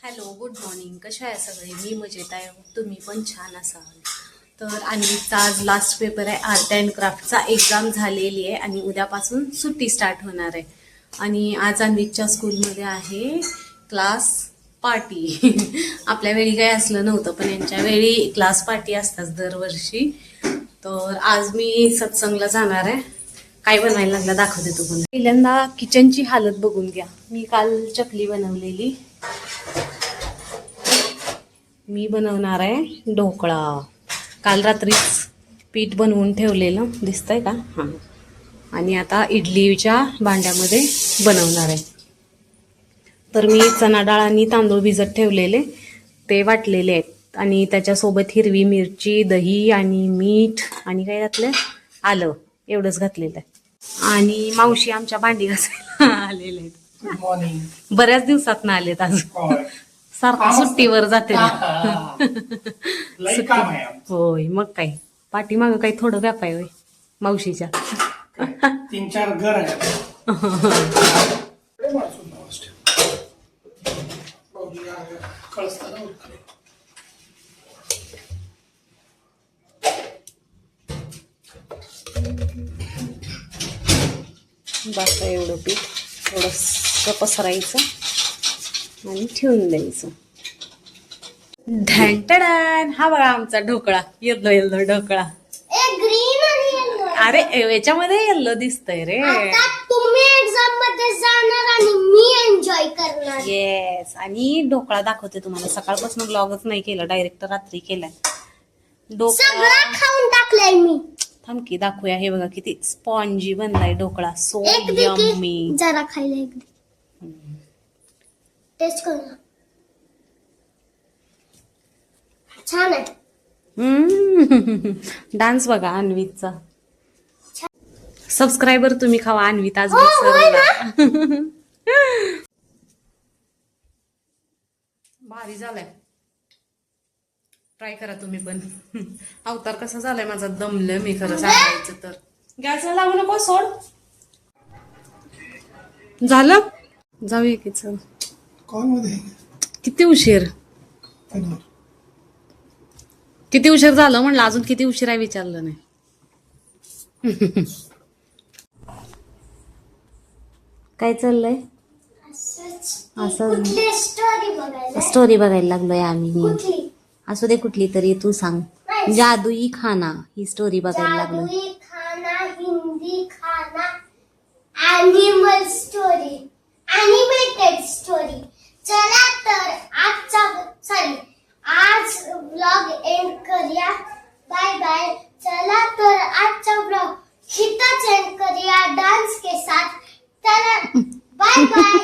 Hello, good morning. कशा आहे सगळे? मी मजेत आहे, तुम्ही पण छान असाल. तर अन्वीचा आज लास्ट पेपर आहे. आर्ट अँड क्राफ्टचा एक्झाम झालेली आहे आणि उद्यापासून सुट्टी स्टार्ट होणार आहे. आणि आज अन्वीच्या स्कूलमध्ये आहे क्लास पार्टी. आपल्या वेळी काही असलं नव्हतं, पण यांच्या वेळी क्लास पार्टी असतात दरवर्षी. तर आज मी सत्संगला जाणार आहे. काय बनवायला लागला दाखवते तुम्हाला. पहिल्यांदा किचनची हालत बघून घ्या. मी काल चकली बनवलेली. मी बनवणार आहे ढोकळा. काल रात्रीच पीठ बनवून ठेवलेलं दिसतंय का? हां. आणि आता इडलीच्या भांड्यामध्ये बनवणार आहे. तर मी चणा डाळ आणि तांदूळ भिजत ठेवलेले ते वाटलेले आहेत आणि त्याच्यासोबत हिरवी मिरची, दही आणि मीठ आणि काय घातलं? आलं. एवढंच घातलेलं आहे. आणि मावशी आमच्या भांडी घासायला आलेले आहेत. बऱ्याच दिवसात ना आलेत आज. सारखं सुट्टीवर जाते. होय, मग काय पाठीमागं काही थोडं व्याप आहे होय मावशीच्या. 3-4 घर आहेत. बस एवढं पीठ थोडंसं पसरायचं आणि ठेवून द्यायचं. ढॅंटडान. हा बघा आमचा ढोकळा. Yellow yellow dhokla. अरे याच्यामध्ये येल्लो दिसतंय रे. तुम्ही एक्झाम मध्ये जाणार आणि मी एन्जॉय करणार. येस. आणि ढोकळा दाखवते तुम्हाला. सकाळपासून ब्लॉगच नाही केला, डायरेक्ट रात्री केलाय. सगळं खाऊन टाकलंय मी. थांब की दाखवूया. हे बघा किती स्पॉन्जी बनलाय ढोकळा. सो एक दे की, यम्मी. जरा खायला एक दे. टेस्ट कर. छान आहे. डान्स बघा अन्वीचा. सबस्क्रायबर तुम्ही खावा अन्वीत आज होय विसरला. भारी झालाय. ट्राय करा तुम्ही पण. अवतार कसा झालाय माझा. दमलं मी खरं सांगायचं तर. गॅसला लागू नको, सोड. झालं. जाऊया की चल. किती उशीर किती उशीर झालं म्हणलं. अजून किती उशीर आहे विचारलं नाही. काय चाललंय? असं स्टोरी बघायला लागलोय आम्ही. असू दे कुठली तरी, तू सांग. जादुई खाना ही स्टोरी बघायला लागलो. जादुई खाना, हिंदी खाना, ॲनिमल स्टोरी, ॲनिमेटेड स्टोरी. चला तर आज व्लॉग एंड करूया. Bye bye. चला तर आजचा व्लॉग इथंच एंड करूया डान्स के साथ. चला बाय बाय.